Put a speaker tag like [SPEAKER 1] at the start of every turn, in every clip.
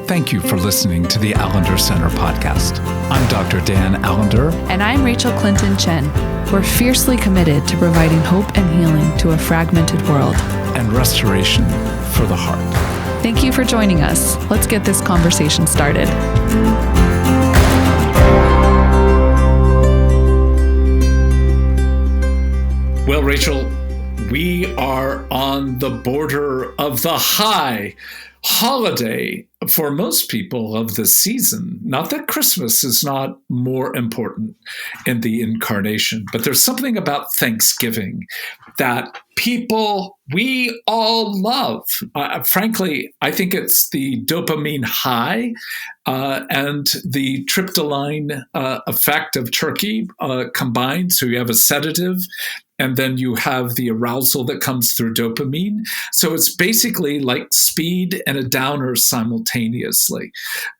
[SPEAKER 1] Thank you for listening to the Allender Center podcast. I'm Dr. Dan Allender.
[SPEAKER 2] And I'm Rachael Clinton Chen. We're fiercely committed to providing hope and healing to a fragmented world.
[SPEAKER 1] And restoration for the heart.
[SPEAKER 2] Thank you for joining us. Let's get this conversation started.
[SPEAKER 1] Well, Rachael, we are on the border of the high holiday for most people of the season. Not that Christmas is not more important in the incarnation, but there's something about Thanksgiving that we all love. Frankly, I think it's the dopamine high and the tryptophan effect of turkey combined. So you have a sedative, and then you have the arousal that comes through dopamine. So it's basically like speed and a downer simultaneously.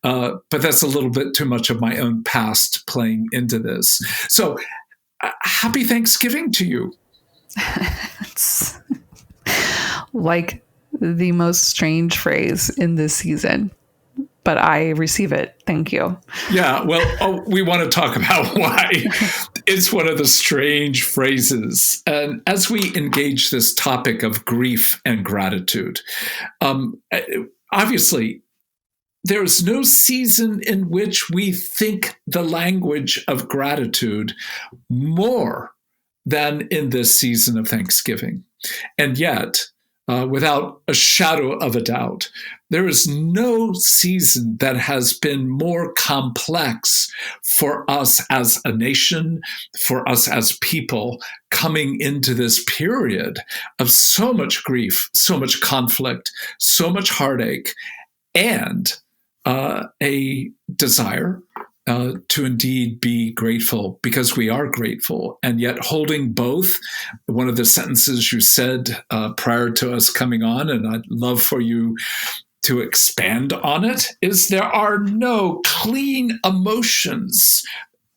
[SPEAKER 1] But that's a little bit too much of my own past playing into this. So happy Thanksgiving to you.
[SPEAKER 2] It's like the most strange phrase in this season, but I receive it. Thank you.
[SPEAKER 1] Yeah, well, we want to talk about why it's one of the strange phrases. And as we engage this topic of grief and gratitude, obviously, there is no season in which we think the language of gratitude more than in this season of Thanksgiving. And yet, without a shadow of a doubt, there is no season that has been more complex for us as a nation, for us as people, coming into this period of so much grief, so much conflict, so much heartache, and a desire to indeed be grateful, because we are grateful. And yet holding both, one of the sentences you said prior to us coming on, and I'd love for you to expand on it, is there are no clean emotions.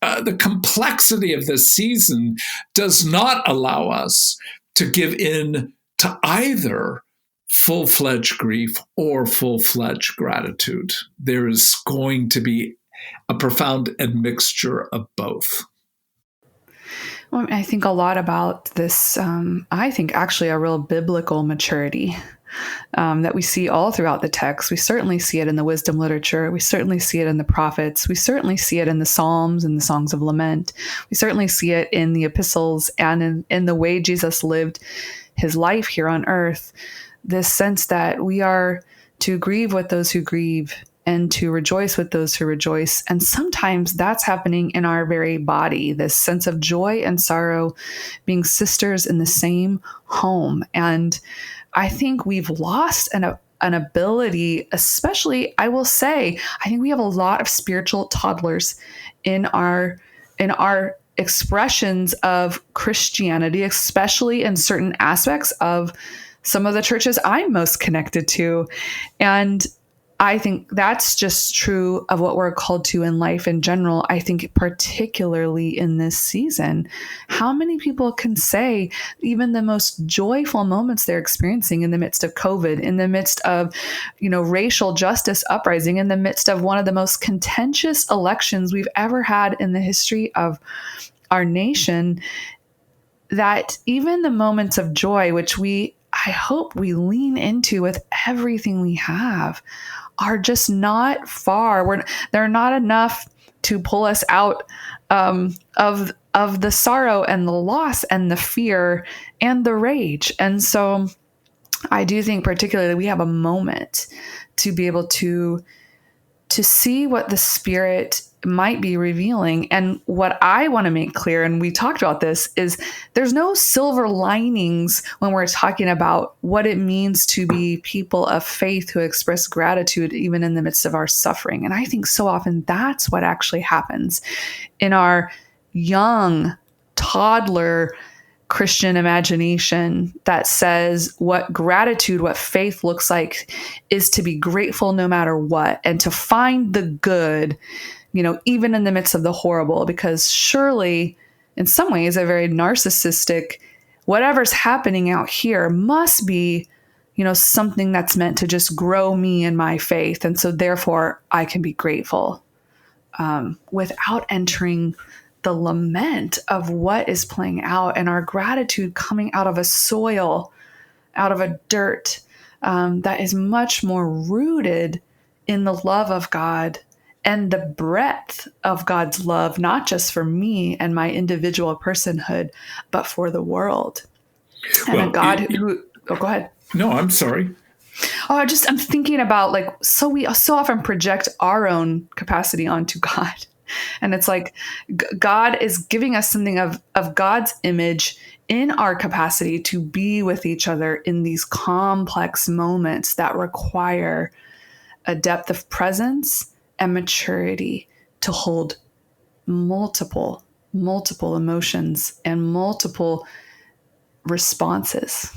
[SPEAKER 1] The complexity of this season does not allow us to give in to either full-fledged grief or full-fledged gratitude. There is going to be a profound admixture of both.
[SPEAKER 2] Well, I think a lot about this, I think actually a real biblical maturity that we see all throughout the text. We certainly see it in the wisdom literature. We certainly see it in the prophets. We certainly see it in the Psalms and the songs of lament. We certainly see it in the epistles and in the way Jesus lived his life here on earth. This sense that we are to grieve with those who grieve and to rejoice with those who rejoice. And sometimes that's happening in our very body, this sense of joy and sorrow being sisters in the same home. And I think we've lost an ability, especially, I will say, I think we have a lot of spiritual toddlers in our expressions of Christianity, especially in certain aspects of some of the churches I'm most connected to. And I think that's just true of what we're called to in life in general. I think particularly in this season, how many people can say even the most joyful moments they're experiencing in the midst of COVID, in the midst of, racial justice uprising, in the midst of one of the most contentious elections we've ever had in the history of our nation, that even the moments of joy, which I hope we lean into with everything we have, are just not far. They're not enough to pull us out of the sorrow and the loss and the fear and the rage. And so I do think particularly we have a moment to be able to see what the Spirit might be revealing. And what I want to make clear, and we talked about this, is there's no silver linings when we're talking about what it means to be people of faith who express gratitude even in the midst of our suffering. And I think so often that's what actually happens in our young toddler Christian imagination that says what gratitude, what faith looks like is to be grateful no matter what, and to find the good, even in the midst of the horrible, because surely in some ways a very narcissistic, whatever's happening out here must be something that's meant to just grow me in my faith. And so therefore I can be grateful, without entering the lament of what is playing out, and our gratitude coming out of a soil, out of a dirt, that is much more rooted in the love of God and the breadth of God's love, not just for me and my individual personhood, but for the world. And a God who go ahead.
[SPEAKER 1] No, I'm sorry.
[SPEAKER 2] Oh, I'm thinking about so we so often project our own capacity onto God. And it's like God is giving us something of God's image in our capacity to be with each other in these complex moments that require a depth of presence and maturity to hold multiple emotions and multiple responses.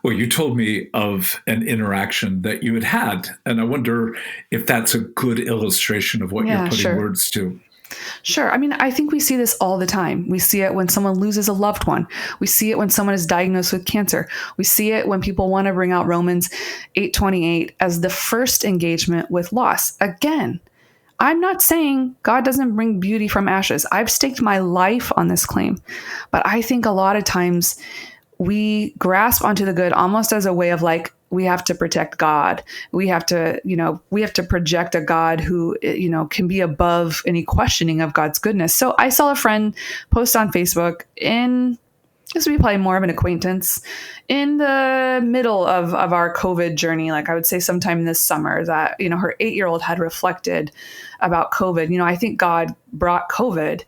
[SPEAKER 1] Well, you told me of an interaction that you had, and I wonder if that's a good illustration of what you're putting words to.
[SPEAKER 2] Sure. I mean, I think we see this all the time. We see it when someone loses a loved one. We see it when someone is diagnosed with cancer. We see it when people want to bring out Romans 8:28 as the first engagement with loss. Again, I'm not saying God doesn't bring beauty from ashes. I've staked my life on this claim. But I think a lot of times we grasp onto the good almost as a way of we have to protect God. We have to project a God who, can be above any questioning of God's goodness. So I saw a friend post on Facebook this would be probably more of an acquaintance, in the middle of our COVID journey. I would say sometime this summer, that, her 8-year-old had reflected about COVID. I think God brought COVID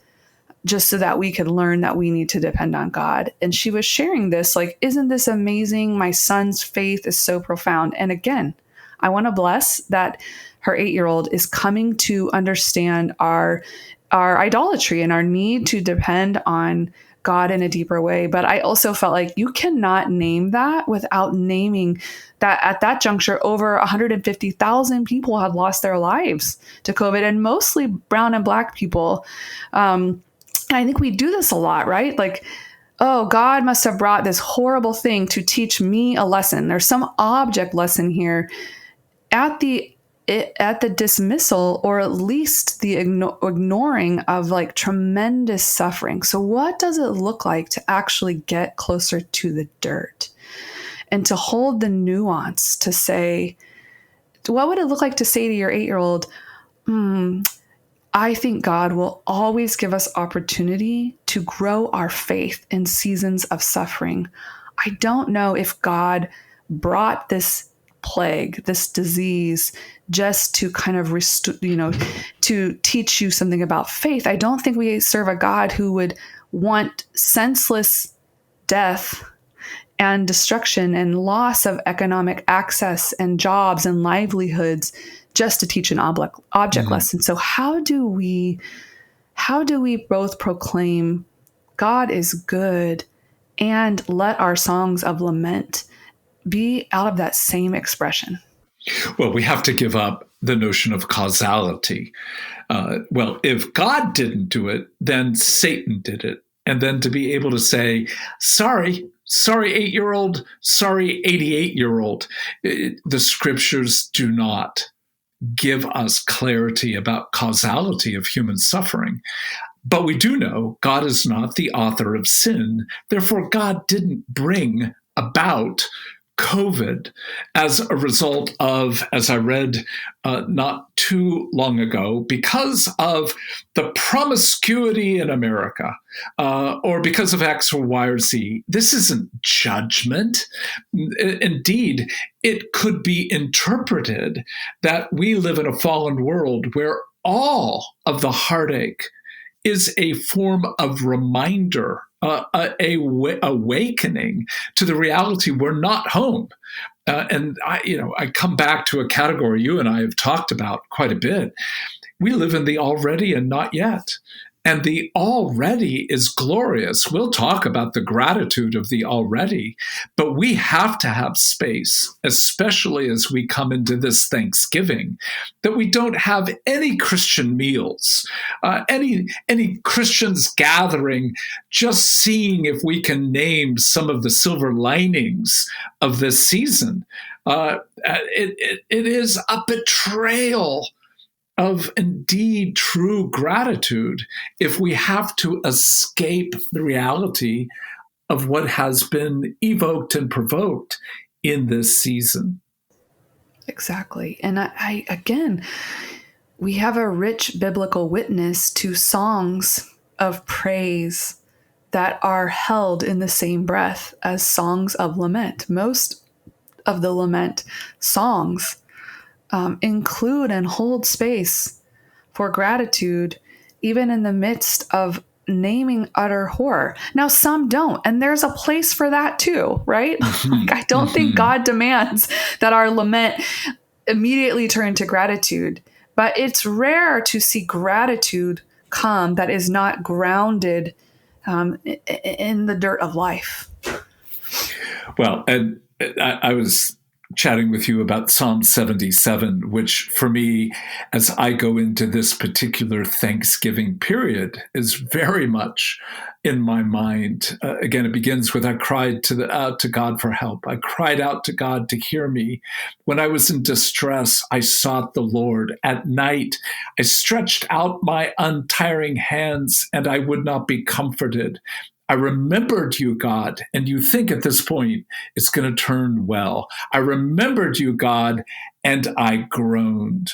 [SPEAKER 2] just so that we could learn that we need to depend on God. And she was sharing this, isn't this amazing? My son's faith is so profound. And again, I want to bless that her 8-year-old is coming to understand our idolatry and our need to depend on God in a deeper way. But I also felt like you cannot name that without naming that at that juncture, over 150,000 people had lost their lives to COVID, and mostly brown and Black people. And I think we do this a lot, right? Oh, God must have brought this horrible thing to teach me a lesson. There's some object lesson here at the dismissal, or at least the ignoring of tremendous suffering. So what does it look like to actually get closer to the dirt and to hold the nuance, to say, what would it look like to say to your 8-year-old, I think God will always give us opportunity to grow our faith in seasons of suffering. I don't know if God brought this plague, this disease, just to kind of to teach you something about faith. I don't think we serve a God who would want senseless death and destruction and loss of economic access and jobs and livelihoods just to teach an object lesson. So how do we both proclaim God is good and let our songs of lament be out of that same expression?
[SPEAKER 1] Well, we have to give up the notion of causality. If God didn't do it, then Satan did it. And then to be able to say, sorry, 8-year-old, sorry, 88-year-old. The scriptures do not give us clarity about causality of human suffering. But we do know God is not the author of sin. Therefore, God didn't bring about COVID as a result of, as I read not too long ago, because of the promiscuity in America, or because of X or Y or Z. This isn't judgment. Indeed, it could be interpreted that we live in a fallen world where all of the heartache is a form of reminder, awakening to the reality we're not home. And I come back to a category you and I have talked about quite a bit. We live in the already and not yet. And the already is glorious. We'll talk about the gratitude of the already, but we have to have space, especially as we come into this Thanksgiving, that we don't have any Christian meals, any Christians gathering, just seeing if we can name some of the silver linings of this season. It is a betrayal of indeed true gratitude if we have to escape the reality of what has been evoked and provoked in this season.
[SPEAKER 2] Exactly. And I again, we have a rich biblical witness to songs of praise that are held in the same breath as songs of lament. Most of the lament songs include and hold space for gratitude, even in the midst of naming utter horror. Now, some don't, and there's a place for that too, right? Like, I don't think God demands that our lament immediately turn to gratitude, but it's rare to see gratitude come that is not grounded in the dirt of life.
[SPEAKER 1] Well, and I was chatting with you about Psalm 77, which for me, as I go into this particular Thanksgiving period, is very much in my mind. Again, it begins with, I cried out to God for help. I cried out to God to hear me. When I was in distress, I sought the Lord. At night, I stretched out my untiring hands, and I would not be comforted. I remembered you, God, and you think at this point it's going to turn well. I remembered you, God, and I groaned.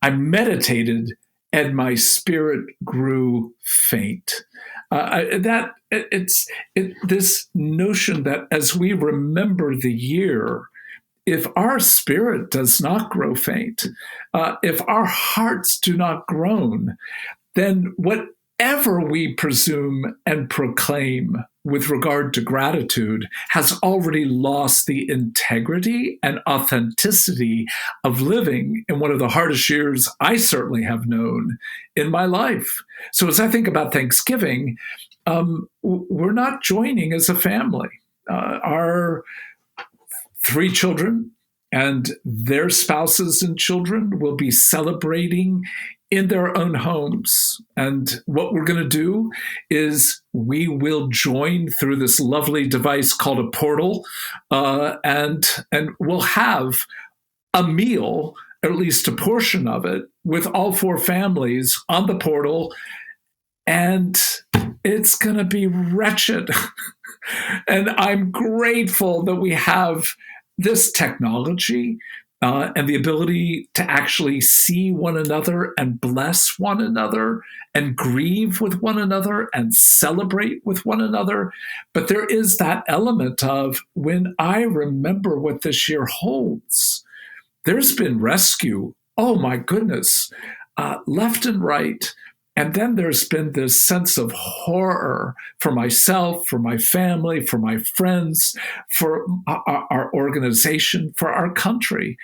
[SPEAKER 1] I meditated, and my spirit grew faint. This notion that as we remember the year, if our spirit does not grow faint, if our hearts do not groan, then whatever we presume and proclaim with regard to gratitude has already lost the integrity and authenticity of living in one of the hardest years I certainly have known in my life. So as I think about Thanksgiving, we're not joining as a family. Our 3 children and their spouses and children will be celebrating in their own homes. And what we're going to do is we will join through this lovely device called a portal, and we'll have a meal, or at least a portion of it, with all 4 families on the portal. And it's going to be wretched. And I'm grateful that we have this technology and the ability to actually see one another and bless one another and grieve with one another and celebrate with one another. But there is that element of, when I remember what this year holds, there's been rescue. Oh my goodness, left and right. And then there's been this sense of horror for myself, for my family, for my friends, for our organization, for our country.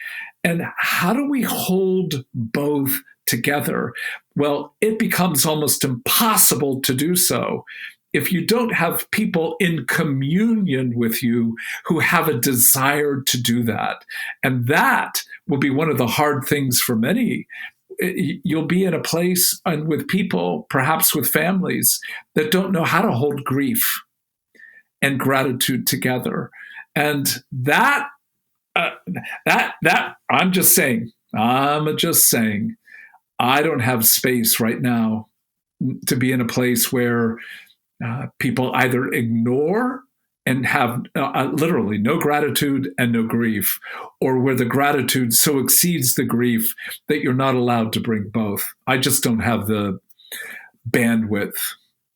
[SPEAKER 1] And how do we hold both together? Well, it becomes almost impossible to do so if you don't have people in communion with you who have a desire to do that. And that will be one of the hard things for many. You'll be in a place and with people, perhaps with families, that don't know how to hold grief and gratitude together. And that I'm just saying, I don't have space right now to be in a place where people either ignore and have literally no gratitude and no grief, or where the gratitude so exceeds the grief that you're not allowed to bring both. I just don't have the bandwidth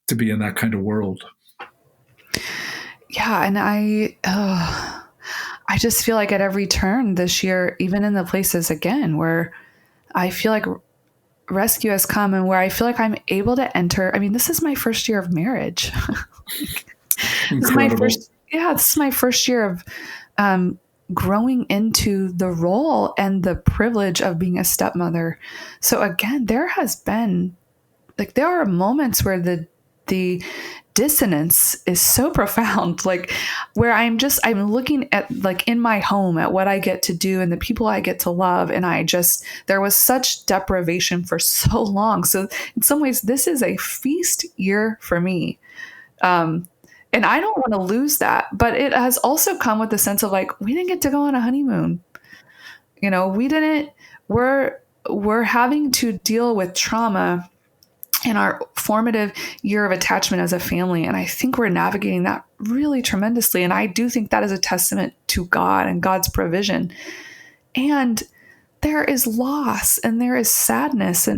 [SPEAKER 1] to be in that kind of world.
[SPEAKER 2] Yeah, and I just feel like at every turn this year, even in the places again where I feel like rescue has come and where I feel like I'm able to enter. I mean, this is my first year of marriage. This is my first year of growing into the role and the privilege of being a stepmother. So again, there has been like there are moments where the dissonance is so profound, like where I'm looking at, like in my home, at what I get to do and the people I get to love, and there was such deprivation for so long. So in some ways this is a feast year for me. um and I don't want to lose that, but it has also come with the sense of like, we didn't get to go on a honeymoon. We didn't. We're having to deal with trauma in our formative year of attachment as a family. And I think we're navigating that really tremendously. And I do think that is a testament to God and God's provision. And there is loss and there is sadness,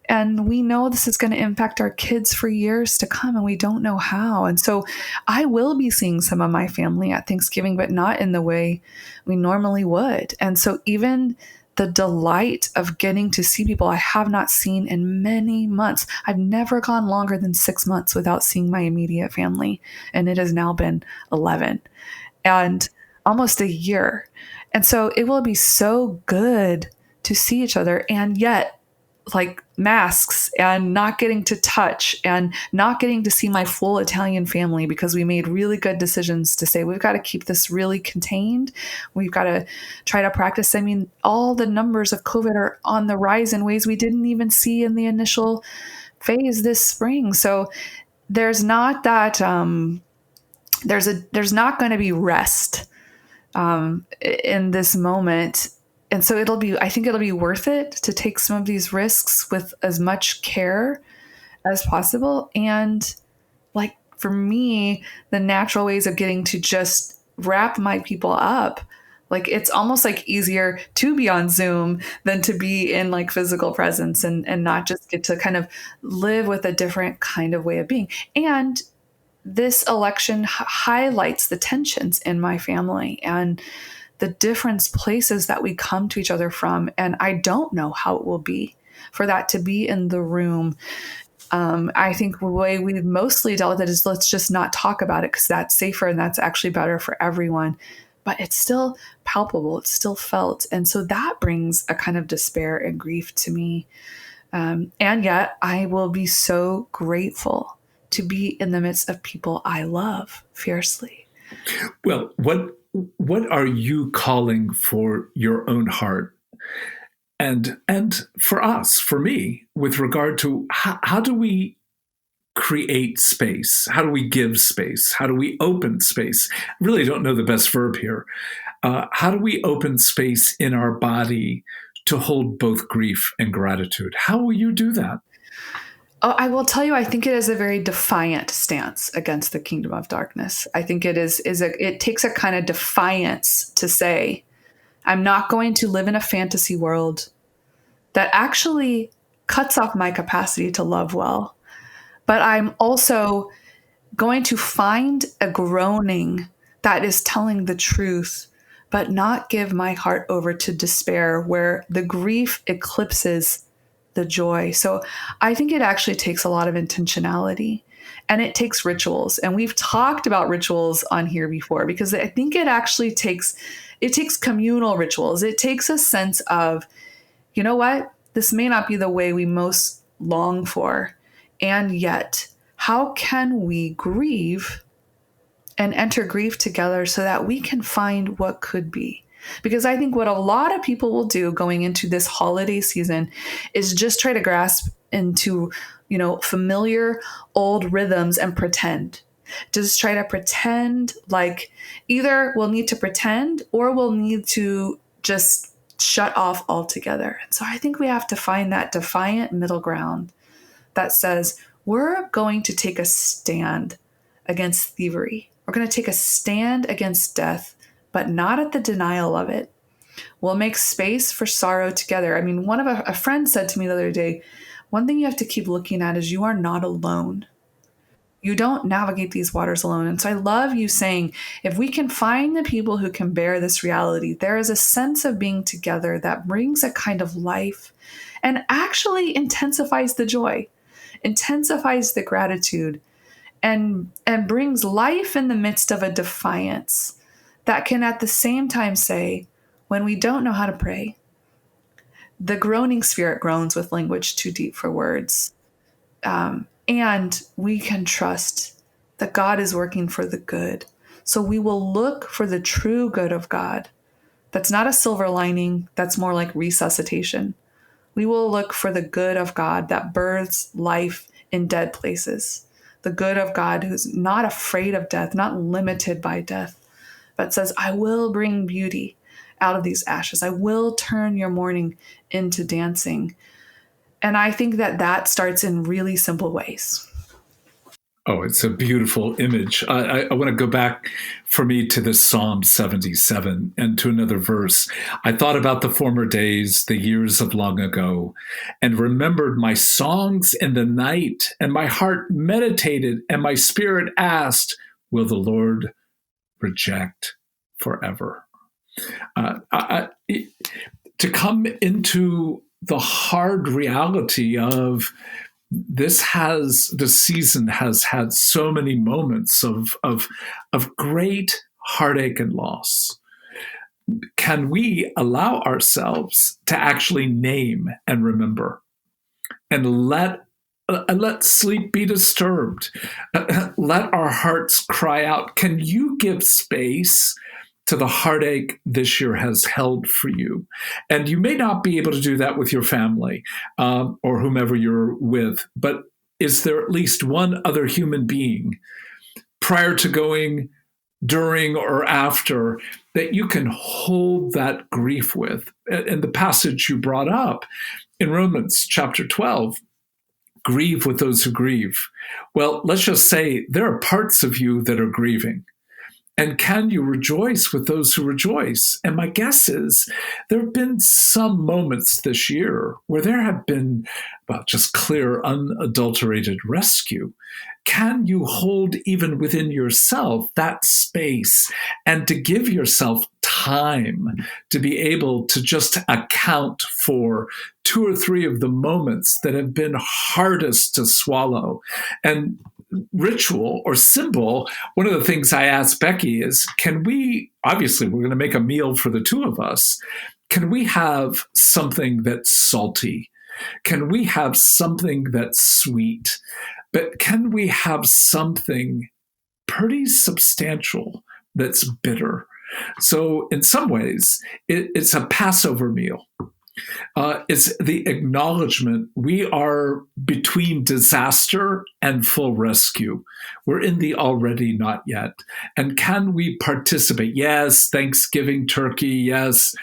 [SPEAKER 2] and we know this is going to impact our kids for years to come, and we don't know how. And so I will be seeing some of my family at Thanksgiving, but not in the way we normally would. And so even the delight of getting to see people I have not seen in many months. I've never gone longer than 6 months without seeing my immediate family, and it has now been 11 and almost a year. And so it will be so good to see each other, and yet like masks and not getting to touch and not getting to see my full Italian family, because we made really good decisions to say, we've got to keep this really contained. We've got to try to practice. I mean, all the numbers of COVID are on the rise in ways we didn't even see in the initial phase this spring. So there's not that, there's not going to be rest in this moment. And so I think it'll be worth it to take some of these risks with as much care as possible. And like for me, the natural ways of getting to just wrap my people up, like it's almost like easier to be on Zoom than to be in like physical presence, and not just get to kind of live with a different kind of way of being. And this election highlights the tensions in my family and the different places that we come to each other from. And I don't know how it will be for that to be in the room. I think the way we've mostly dealt with it is, let's just not talk about it because that's safer and that's actually better for everyone. But it's still palpable. It's still felt. And so that brings a kind of despair and grief to me. And yet I will be so grateful to be in the midst of people I love fiercely.
[SPEAKER 1] Well, what are you calling for your own heart, and for us, for me, with regard to how do we create space? How do we give space? How do we open space? I really don't know the best verb here. How do we open space in our body to hold both grief and gratitude? How will you do that?
[SPEAKER 2] Oh, I will tell you, I think it is a very defiant stance against the kingdom of darkness. I think it takes a kind of defiance to say, I'm not going to live in a fantasy world that actually cuts off my capacity to love well. But I'm also going to find a groaning that is telling the truth, but not give my heart over to despair, where the grief eclipses the joy. So I think it actually takes a lot of intentionality, and it takes rituals. And we've talked about rituals on here before, because I think it actually takes communal rituals. It takes a sense of, you know what, this may not be the way we most long for. And yet, how can we grieve and enter grief together so that we can find what could be? Because I think what a lot of people will do going into this holiday season is just try to grasp into, familiar old rhythms and pretend. Just try to pretend, like either we'll need to pretend or we'll need to just shut off altogether. And so I think we have to find that defiant middle ground that says, we're going to take a stand against thievery. We're going to take a stand against death, but not at the denial of it. We'll make space for sorrow together. I mean, a friend said to me the other day, one thing you have to keep looking at is you are not alone. You don't navigate these waters alone. And so I love you saying, if we can find the people who can bear this reality, there is a sense of being together that brings a kind of life and actually intensifies the joy, intensifies the gratitude, and brings life in the midst of a defiance that can at the same time say, when we don't know how to pray, the groaning spirit groans with language too deep for words. And we can trust that God is working for the good. So we will look for the true good of God. That's not a silver lining. That's more like resuscitation. We will look for the good of God that births life in dead places. The good of God who's not afraid of death, not limited by death, but says, I will bring beauty out of these ashes. I will turn your mourning into dancing. And I think that that starts in really simple ways.
[SPEAKER 1] Oh, it's a beautiful image. I want to go back for me to this Psalm 77 and to another verse. I thought about the former days, the years of long ago, and remembered my songs in the night, and my heart meditated, and my spirit asked, will the Lord reject forever? To come into the hard reality of this season has had so many moments of great heartache and loss. Can we allow ourselves to actually name and remember, and let sleep be disturbed? Let our hearts cry out. Can you give space to the heartache this year has held for you? And you may not be able to do that with your family or whomever you're with, but is there at least one other human being prior to going, during, or after that you can hold that grief with? And the passage you brought up in Romans chapter 12, grieve with those who grieve. Well, let's just say there are parts of you that are grieving. And can you rejoice with those who rejoice? And my guess is there have been some moments this year where there have been, well, just clear, unadulterated rescue. Can you hold even within yourself that space and to give yourself time to be able to just account for 2 or 3 of the moments that have been hardest to swallow? And ritual or symbol, one of the things I asked Becky is, can we, obviously we're going to make a meal for the 2 of us, can we have something that's salty? Can we have something that's sweet? But can we have something pretty substantial that's bitter? So in some ways, it's a Passover meal. It's the acknowledgement we are between disaster and full rescue. We're in the already not yet. And can we participate? Yes, Thanksgiving turkey, yes,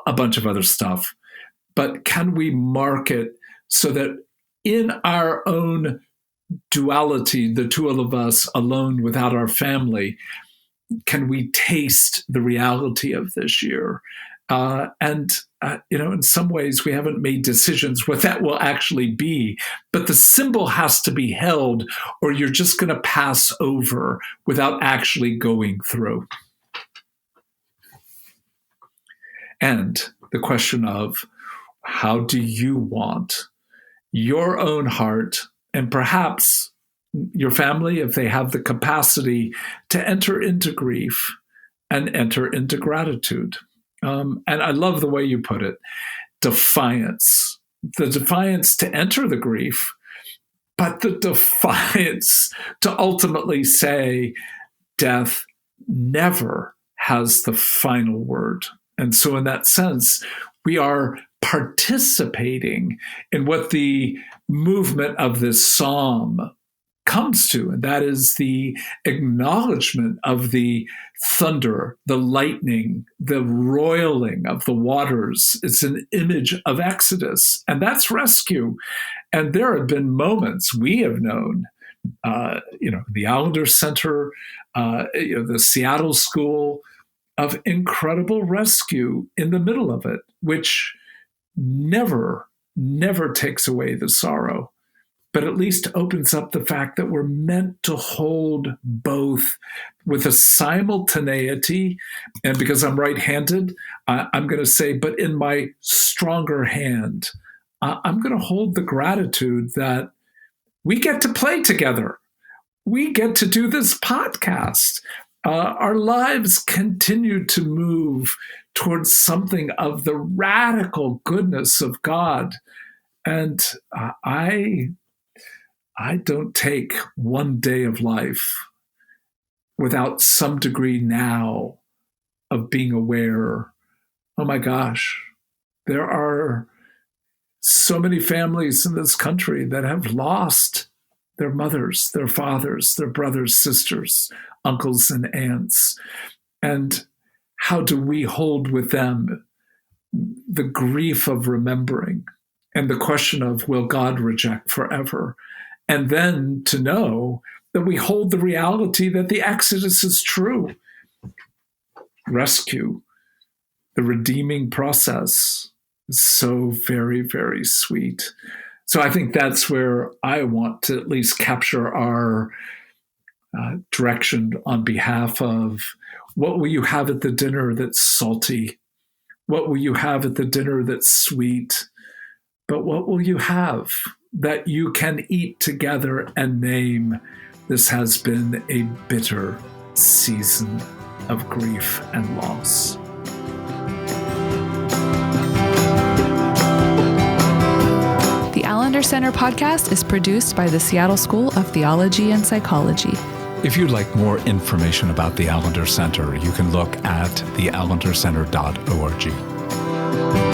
[SPEAKER 1] a bunch of other stuff. But can we mark it so that in our own duality, the 2 of us alone without our family, can we taste the reality of this year? In some ways, we haven't made decisions what that will actually be, but the symbol has to be held, or you're just going to pass over without actually going through. And the question of, how do you want your own heart, and perhaps your family, if they have the capacity, to enter into grief and enter into gratitude? And I love the way you put it, defiance. The defiance to enter the grief, but the defiance to ultimately say death never has the final word. And so in that sense, we are participating in what the movement of this psalm comes to, and that is the acknowledgement of the thunder, the lightning, the roiling of the waters. It's an image of Exodus, and that's rescue. And there have been moments we have known, the Allender Center, the Seattle School, of incredible rescue in the middle of it, which never takes away the sorrow, but at least opens up the fact that we're meant to hold both with a simultaneity. And because I'm right-handed, I'm going to say, but in my stronger hand, I'm going to hold the gratitude that we get to play together. We get to do this podcast. Our lives continue to move towards something of the radical goodness of God. And I I don't take one day of life without some degree now of being aware, oh my gosh, there are so many families in this country that have lost their mothers, their fathers, their brothers, sisters, uncles, and aunts. And how do we hold with them the grief of remembering and the question of, will God reject forever? And then to know that we hold the reality that the Exodus is true. Rescue, the redeeming process, is so very, very sweet. So I think that's where I want to at least capture our direction on behalf of, what will you have at the dinner that's salty? What will you have at the dinner that's sweet? But what will you have that you can eat together and name, this has been a bitter season of grief and loss?
[SPEAKER 2] The Allender Center podcast is produced by the Seattle School of Theology and Psychology.
[SPEAKER 1] If you'd like more information about the Allender Center, you can look at theallendercenter.org.